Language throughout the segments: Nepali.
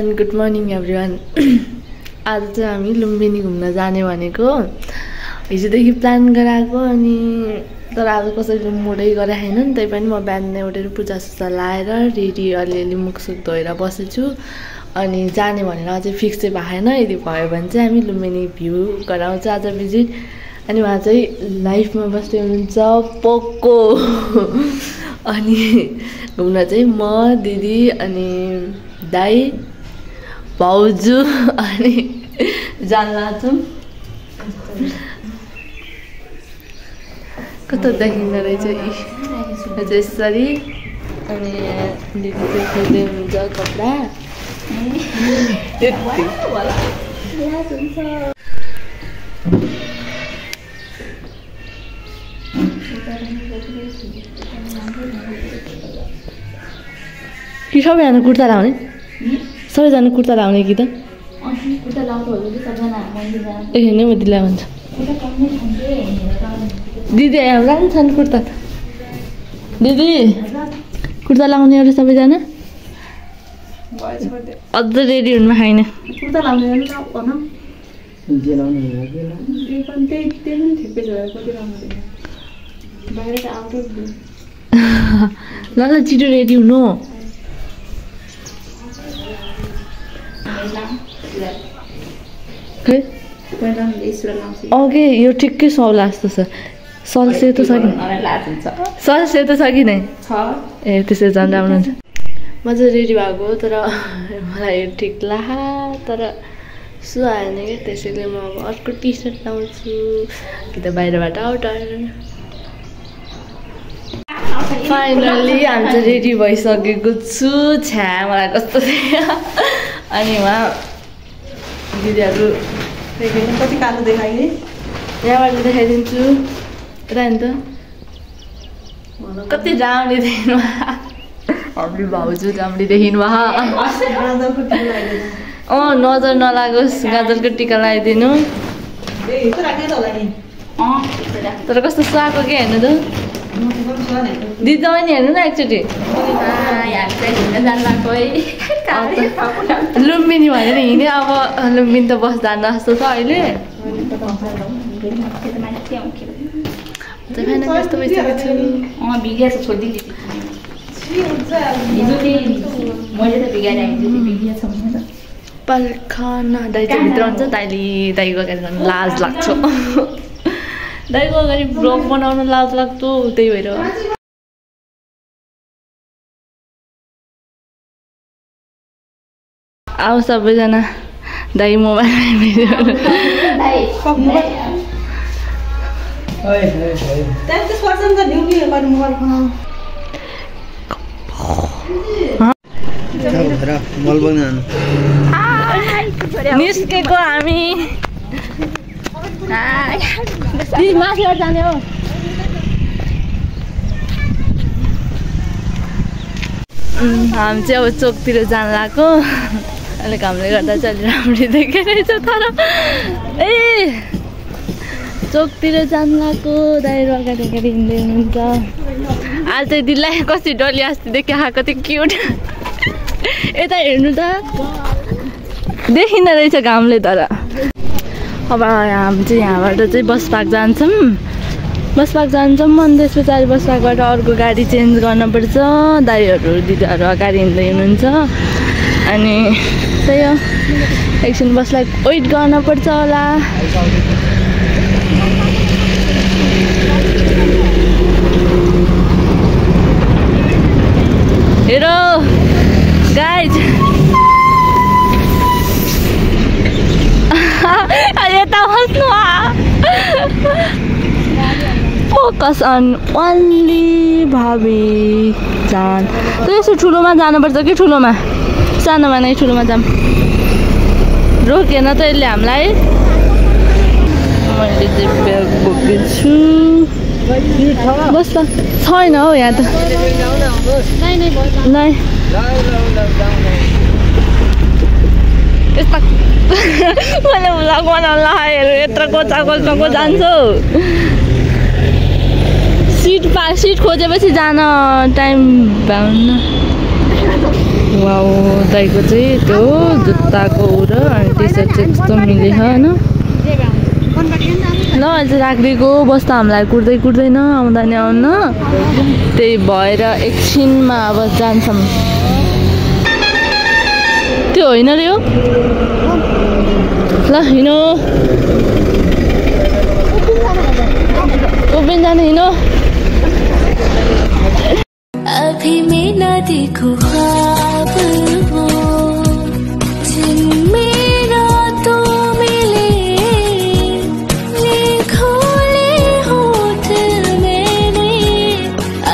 And good morning everyone. आज चाहिँ हामी लुम्बिनी घुम्न जाने भनेको हिजोदेखि प्लान गराएको अनि तर आज कसैले मोडै गरे छैन नि। त्यही पनि म बिहान उठेर पूजासुजा लाएर रेडी अलिअलि मुखसुख धोएर बसेछु अनि जाने भनेर अझै फिक्स चाहिँ भएन। यदि भयो भने चाहिँ हामी लुम्बिनी भ्यू गराउँछ आज भिजिट। अनि उहाँ चाहिँ लाइफमा बस्दै हुनुहुन्छ पोको अनि घुम्न चाहिँ म दिदी अनि दाई भाउजू अनि जान लाग्छौँ। कता देखिँदो रहेछ यसरी अनि दिदी चाहिँ खोज्दै हुनुहुन्छ कपडा। कि सबैजना कुर्ता लाउने? सबैजना कुर्ता लाउने कि त? ए हेर्ने म दिदी भन्छ। दिदी राम्रो छ नि कुर्ता। दिदी कुर्ता लाउने अरे सबैजना? अझ रेडी हुनु छैन। कुर्ता लाउने ल ल छिटो रेडी हुनु। ओके यो ठिकै सौला जस्तो छ। सल सेतो छ कि? सल सेतो छ कि नै? ए त्यसरी झन् राम्रो हुन्छ। म चाहिँ रेडी भएको तर मलाई यो ठिक लाग्यो तर सुहाएन क्या। त्यसैले म अब अर्को टी सर्ट लाउँछु कि त बाहिरबाट आउटर। फाइनल्ली हामी चाहिँ रेडी भइसकेको छु। छ्या मलाई कस्तो अनि उहाँ दिदीहरू कति कालो देखाएँ यहाँबाट देखाइदिन्छु। यता नि त कति राम्ररी देखिनु हाम्रो भाउजू राम्ररी देखिनु नजर नलागोस् गाजरको टिका लगाइदिनु। तर कस्तो सुहाएको के हेर्नु त दिदी पनि हेर्नु न एकचोटि। लुम्बिनी भनेर हिँड्यो अब लुम्बिनी त बस जान्न जस्तो छ अहिले। कस्तो भइसकेको छु पर्खना दाइ चाहिँ भित्र हुन्छ। दाइको अगाडि झन् लाज लाग्छ। दाइको अगाडि ब्लग बनाउन लाज लाग्छ त्यही भएर। आऊ सबैजना दाइ मोबाइल निस्केको हामी माथिबाट जाने हो। हामी चाहिँ अब चोकतिर जान लाग्यो। अलिक घामले गर्दा चाहिँ अलि राम्ररी देखिरहेछ तर ए चोकतिर जान लाग्यो। दाइहरू अगाडि अगाडि हिँड्दै हुनुहुन्छ। आज चाहिँ दिदीलाई कति डली अस्तिदेखि आएको कति क्युट। यता हेर्नु त देखिँदो रहेछ घामले तर। अब हामी चाहिँ यहाँबाट चाहिँ बस पार्क जान्छौँ अनि त्यस पछाडि बस पार्कबाट अर्को गाडी चेन्ज गर्नुपर्छ। दाइहरू दिदीहरू अगाडि हिँड्दै हुनुहुन्छ अनि त्यही हो एकछिन बसलाई वेट गर्नुपर्छ होला। हेरो गाइज यता बस्नु फोकस अन ओन्ली भावी जान। त यसो ठुलोमा जानुपर्छ कि ठुलोमा सानोमा नै ठुलोमा जाऊँ। रोकेन त यसले हामीलाई। मैले चाहिँ ब्याग बोकेछु बस त छैन हौ यहाँ त नै यस्ता मैले भ्लग बनाउन लगाएर यत्रो कोचाको जान्छु। सिट खोजेपछि जान टाइम भएन। वाउ दाइको चाहिँ त्यो जुत्ताको उ र अनि टी-सर्ट चाहिँ कस्तो मिल्यो हैन ल अहिले राख्दिको बस्दा हामीलाई कुर्दै कुर्दैन आउँदा नि आउन त्यही भएर एकछिनमा अब जान्छौँ त्यो होइन रे हो ल हिँडो उभिन जाने हिँडो अभी मैं न देखूं ख्वाब वो जिनमें रातों मिले खोले होठ मैंने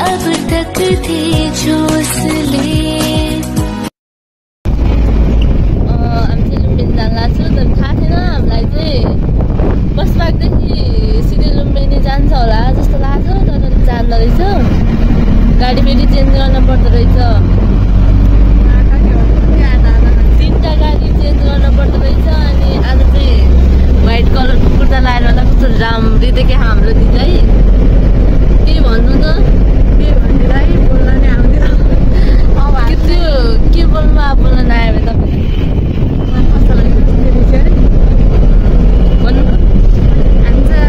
अब तक थे जो असली गाडी फेरि चेन्ज गर्न पर्दो रहेछ 3टा गाडी चेन्ज गर्न पर्दो रहेछ अनि आज चाहिँ व्हाइट कलरको कुर्ता लाएर होला कस्तो राम्री देखे हाम्रो दिदी के भन्नु त के भन्दिलाई बोल्न नि आउँदैन त्यो के बोल्नु बोल्न नआयो भने तपाईँ भन्नु हामी चाहिँ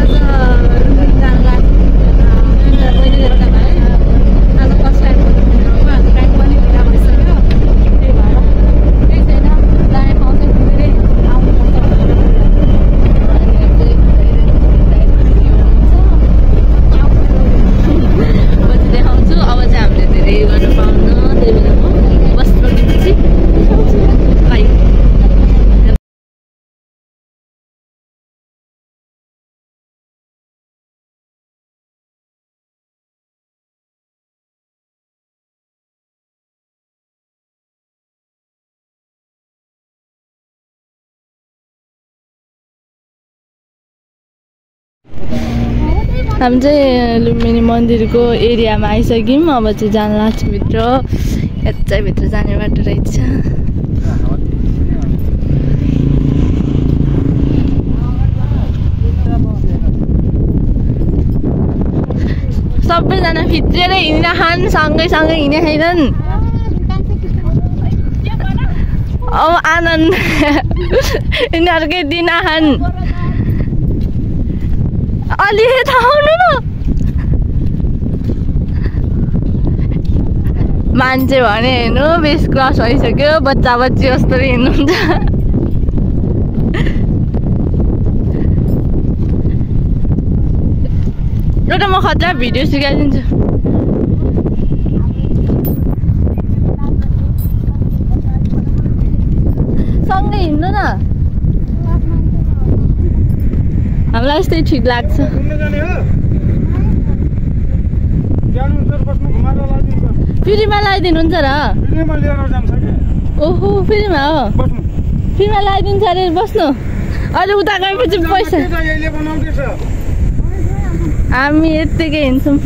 हामी चाहिँ लुम्बिनी मन्दिरको एरियामा आइसक्यौँ अब चाहिँ जान लाग्छ भित्र यतै भित्र जाने बाटो रहेछ सबैजना भित्रेर हिँडिरहन् सँगै हिँडिरहेनन् अब आनन्द यिनीहरूकै दिन आहान् अलि यता आउनु न मान्छे भने हेर्नु 20 क्रस भइसक्यो बच्चा बच्ची जस्तो हिँड्नुहुन्छ एउटा म खतरा भिडियो सिकाइदिन्छु सँगै हिँड्नु न हामीलाई यस्तै ठिक लाग्छ फ्रीमा लगाइदिनुहुन्छ र ओहो फ्रीमा हो फ्रीमा लगाइदिन्छ अरे बस्नु अहिले उता गएपछि पैसा हामी यत्तिकै हिँड्छौँ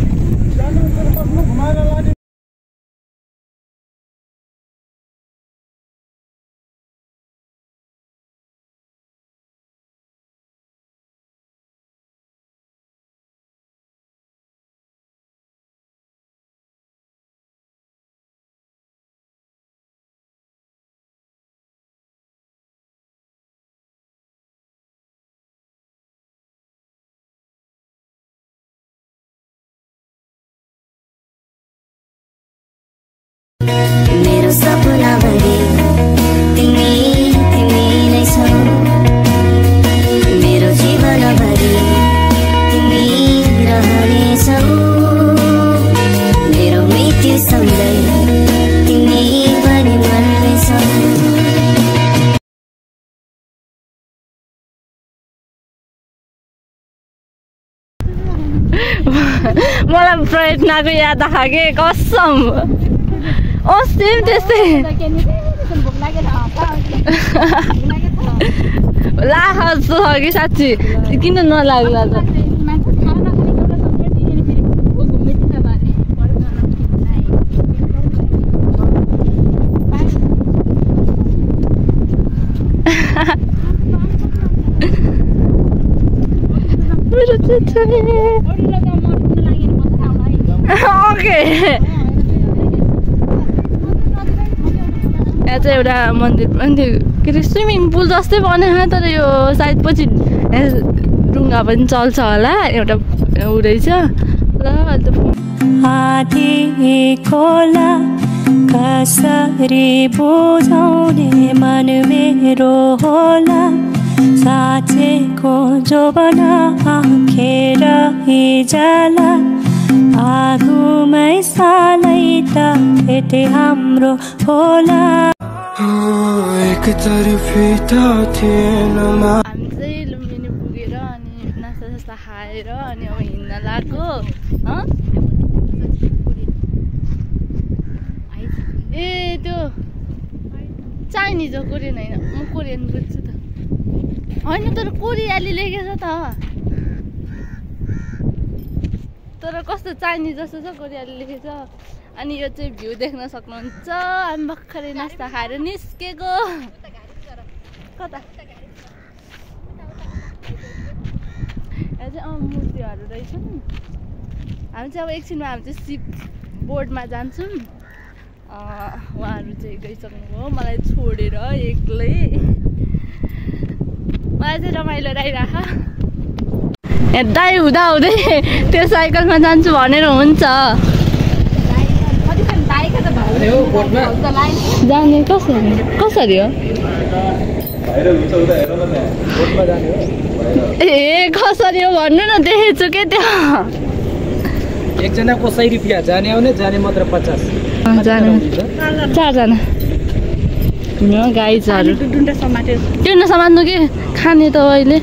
मेरो सपना भरि तिमी तिमी नै छौ मेरो जीवन भरि तिमी रहनेछौ मेरो मृत्यु सँगै तिमी पनि मर्नेछौ मलाई प्रयत्नको याद आके कसम सेम त्यस्तै लाख जस्तो छ कि साँच्ची किन नलाग्ला त ओके यहाँ चाहिँ एउटा मन्दिर के अरे स्विमिङ पुल जस्तै बनेको तर यो सायद पछि ढुङ्गा पनि चल्छ होला एउटा उ रहेछ ल आधी खोला कसरी बुझाउने मन मेरो होला साँचेको जोबना आँखेर जाला आगोमै सालै त भेटे हाम्रो होला एक तर्फी त थिएन हामी चाहिँ लुम्बिनी पुगेर अनि नास्ता सास्ता खाएर अनि अब हिँड्न लाग्यो ए त्यो चाइनिज हो कोरियन होइन म कोरियन बुझ्छु त होइन तर कोरियाली लेखेछ त तर कस्तो चाइनिज जस्तो छ कोरियाली लेखेछ अनि यो चाहिँ भ्यू देख्न सक्नुहुन्छ हामी भर्खरै नास्ता खाएर निस्केको कता यहाँ चाहिँ मूर्तिहरू रहेछन् हामी चाहिँ अब एकछिनमा हामी चाहिँ सिप बोर्डमा जान्छौँ उहाँहरू चाहिँ गइसक्नुभयो मलाई छोडेर एक्लै मलाई चाहिँ रमाइलो लागिराख दाइ हुँदै त्यो साइकलमा जान्छु भनेर हुन्छ जाने कसरी हो ए कसरी हो भन्नु न देखेछु के त्यो एकजनाको 100 रुपियाँ जाने आउने जाने मात्र 50 जाने 4 जना गाइजहरू टुन्डा समात्नु के खाने त अहिले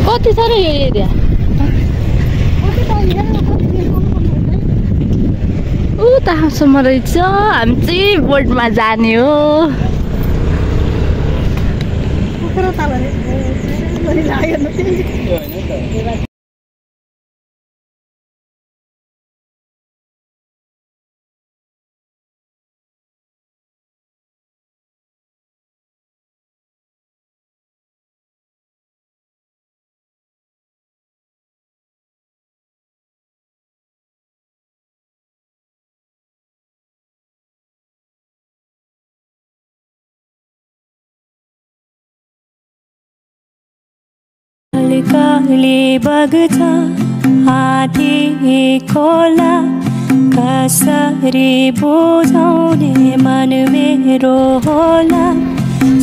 कति छ र यो एरिया ऊ तहाँसम्म रहेछ हामी चाहिँ बोटमा जाने हो काली बग्छ आधी खोला कसरी बुझाउने मन मेरो होला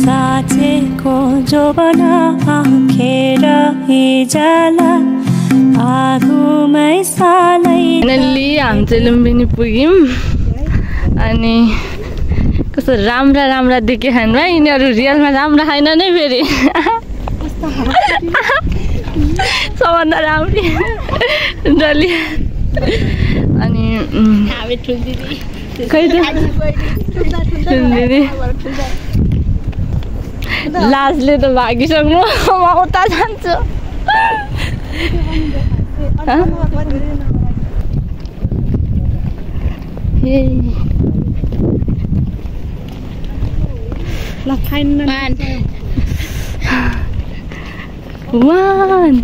साँचेको जोबना आँखेर जाला आगोमै सालै फाइनल्ली हामी चाहिँ लुम्बिनी पुग्यौँ अनि कस्तो राम्रा राम्रा देखे खानु है यिनीहरू रियलमा राम्रा छैन नै फेरि सबभन्दा राम्री डली अनि खै त लाजले त भागिसक्नु म उता जान्छु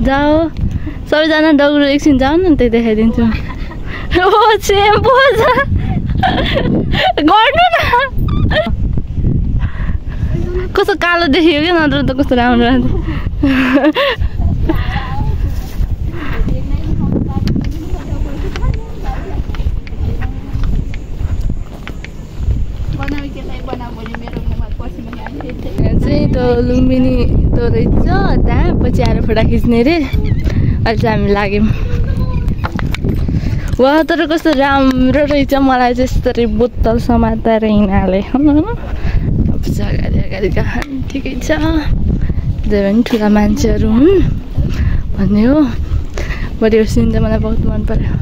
जाऊ सबैजना दौडो एकछिन जाऊ न त्यही देखाइदिन्छु ओ सेम पोज गर्नु न कस्तो कालो देखियो क्या नत्र त कस्तो राम्रो चाहिँ त्यो लुम्बिनी त्यो रहेछ त्यहाँ पछि आएर फोटा खिच्ने रे अहिले चाहिँ हामी लाग्यौँ वा तर कस्तो राम्रो रहेछ मलाई चाहिँ यस्तरी बोतल समातेर हिँडाले अगाडि अगाडि कहाँ ठिकै छ जे पनि ठुला मान्छेहरू हुन् भन्ने हो बढी यो सिन चाहिँ मलाई बहुत मन पर्यो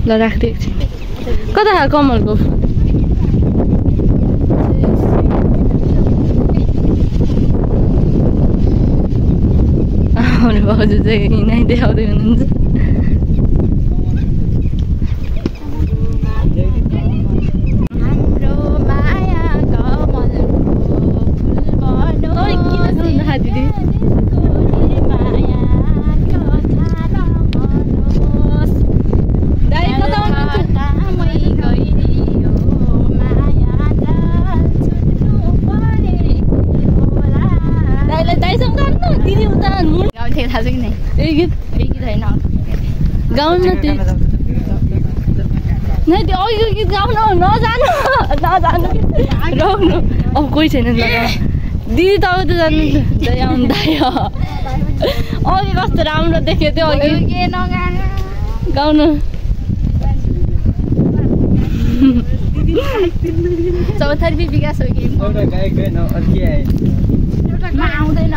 ल राखिदिएको छु कता कमलको भाउजू चाहिँ हिँडाइ देखाउँदै हुनुहुन्छ ए गीत होइन गाउन न त्यो नै त्यो अघिको गीत गाउन नजानु रोक्नु अब कोही छैन दिदी तपाईँ त जानु आउनु दाइ अघि कस्तो राम्रो देख्यो त्यो अघि गाउनु चौथर्फी विकास हो कि आउँदैन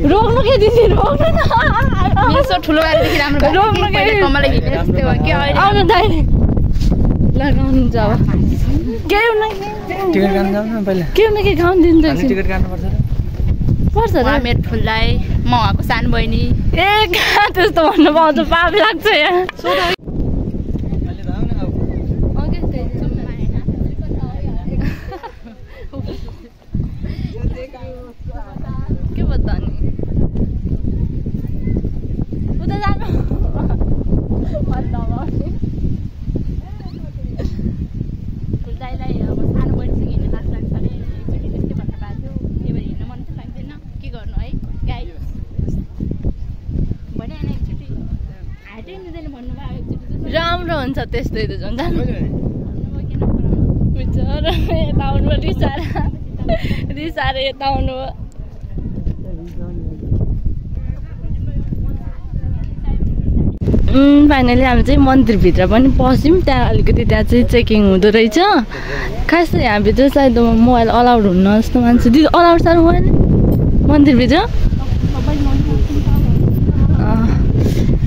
रोक्नु के दिदी रोक्नु न यसो ठुलो भएदेखि राम्रो आउनु दाइ लगाउनु अब के गाउनु दिन्छ पर्छ र मेरो ठुललाई म उहाँको सानो बहिनी ए कहाँ त्यस्तो भन्नु पाउँछ पाप लाग्छ यहाँ के भन्दा नि उता जानु ठुलदाईलाई अब सानो बहिनीसँग हिँड्नु लाज लाग्छ अरे एकचोटि त्यस्तै भन्नु भएको थियो त्यही भएर हिँड्नु मन चाहिँ लाग्दैन के गर्नु है गाई भने होइन एकचोटि हाटै दिँदैन भन्नुभयो एकचोटि राम्रो हुन्छ त्यस्तै त झन् जानु बिचरा यता आउनु रिसाएर यता आउनु फाइनली हामी चाहिँ मन्दिरभित्र पनि पस्यौँ त्यहाँ अलिकति त्यहाँ चाहिँ चेकिङ हुँदो रहेछ खास चाहिँ यहाँभित्र सायद मोबाइल अलाउड हुन्न जस्तो मान्छे दिदी अलाउड छ मोबाइल मन्दिरभित्र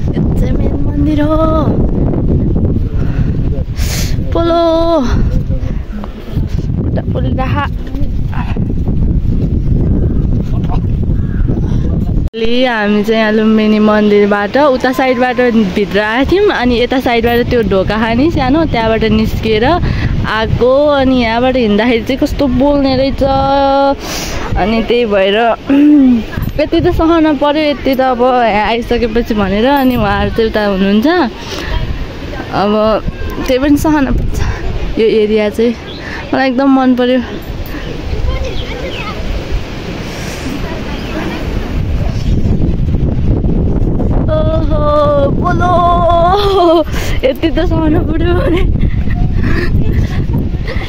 यो चाहिँ मेन मन्दिर हो पोलो हामी चाहिँ यहाँ लुम्बिनी मन्दिरबाट उता साइडबाट भित्र आएको थियौँ अनि यता साइडबाट त्यो ढोका खाने सानो त्यहाँबाट निस्किएर आएको अनि यहाँबाट हिँड्दाखेरि चाहिँ कस्तो बोल्ने रहेछ अनि त्यही भएर यति त सहन पर्यो यति त अब यहाँ आइसकेपछि भनेर अनि उहाँहरू चाहिँ उता हुनुहुन्छ अब त्यही पनि सहन पर्छ यो एरिया चाहिँ मलाई एकदम मन पर्यो बोलो यति त सहन पर्यो भने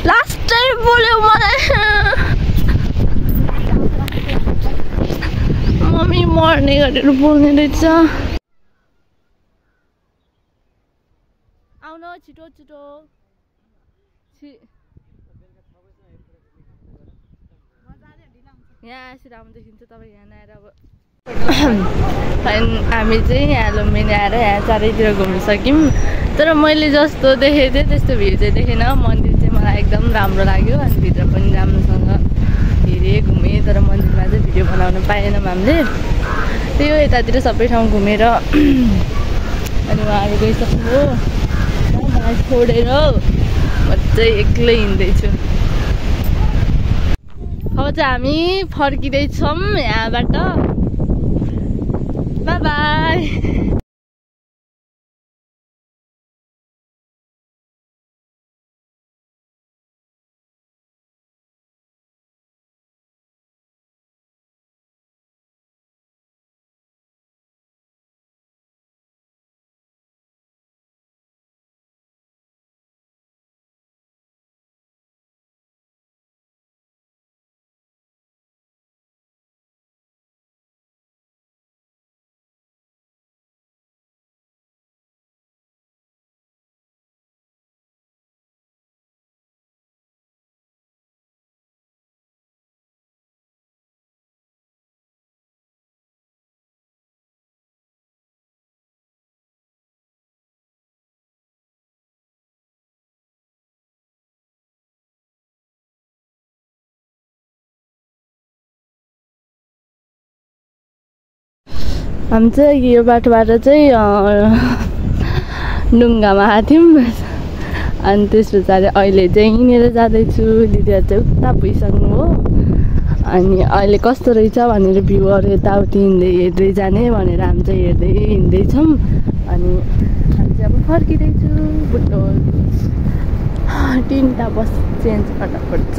लास्ट टाइम बोल्यो मलाई मम्मी मर्ने गरेर बोल्ने रहेछ आउनु छिटो छिटो यहाँ आएपछि राम्रो देखिन्छ तपाईँ यहाँ आएर अब हामी चाहिँ यहाँ लुम्बिनी आएर यहाँ चारैतिर घुमिसक्यौँ तर मैले जस्तो देखेको थिएँ त्यस्तो भिड चाहिँ देखेन मन्दिर चाहिँ मलाई एकदम राम्रो लाग्यो अनि भित्र पनि राम्रोसँग हेरेँ घुमेँ तर मन्दिरमा चाहिँ भिडियो बनाउन पाएनौँ हामीले त्यही हो यतातिर सबै ठाउँ घुमेर अनि उहाँहरू गइसक्नु मलाई छोडेर म चाहिँ एक्लै हिँड्दैछु अब चाहिँ हामी फर्किँदैछौँ यहाँबाट बाई बाई हामी चाहिँ यो बाटोबाट चाहिँ डुङ्गामा आएको थियौँ अनि त्यस पछाडि अहिले चाहिँ हिँडेर जाँदैछु दिदीहरू चाहिँ उता पुगिसक्नु हो अनि अहिले कस्तो रहेछ भनेर भ्यूहरू यताउति हेर्दै जाने भनेर हामी चाहिँ हेर्दै हिँड्दैछौँ अनि हामी चाहिँ अब फर्किँदैछु बुटोल 3टा बस चेन्ज गर्न पर्छ।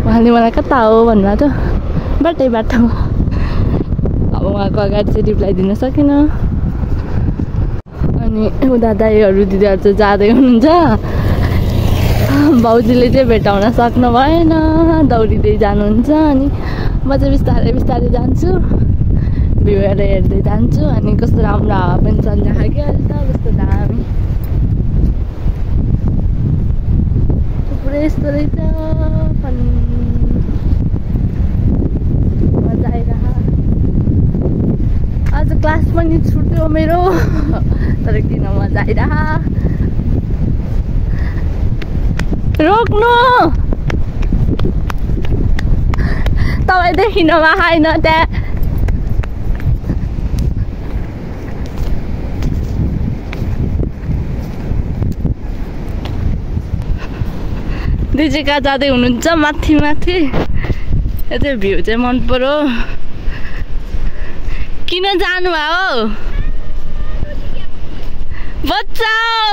उहाँले मलाई कता हो भन्नुभएको थियो बाटो। अब उहाँको अगाडि चाहिँ रिप्लाई दिन सकिनँ। अनि दादाहरू दिदीहरू चाहिँ जाँदै हुनुहुन्छ। भाउजूले चाहिँ भेटाउन सक्नु भएन, दौडिँदै जानुहुन्छ। अनि म चाहिँ बिस्तारै बिस्तारै जान्छु, भ्यूहरू हेर्दै जान्छु। अनि कस्तो राम्रो हावा पनि चलिरहेको क्या अहिले त, कस्तो दामी थुप्रै यस्तो रहेछ। मजा आइरह। आज क्लास पनि छुट्यो मेरो, तर किन मजा आइरह। रोक्नु तपाईँ देखिनमा होइन त्यहाँ। दिदी कहाँ जाँदै हुनुहुन्छ? माथि माथि। यो चाहिँ भ्यू चाहिँ मन पर्यो। किन जानुभयो बच्चाओ?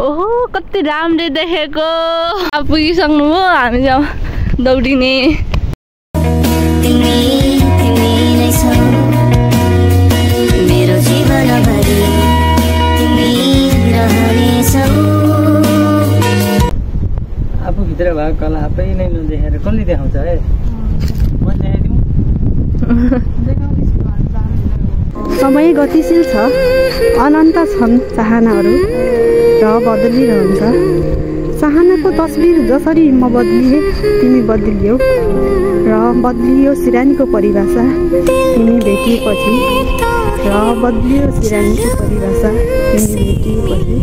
ओहो कति राम्ररी देखेको। अब पुगिसक्नुभयो, हामी अब दौडिने। मेरो जीवनभरि तिमी रहनेछौ। आफूभित्र भएको कला आफै नै नदेखेर कसले देखाउँछ है? म देखाइदिउँ। समय गतिशील छ, अनन्त छन् चाहनाहरू र बदलिरहन्छ। चाहनाको तस्बिर जसरी म बदलिए तिमी बदलियौ, र बदलियो सिरानीको परिभाषा तिमी भेटिएपछि, र बदलियो सिरानीको परिभाषा तिमी भेटिएपछि।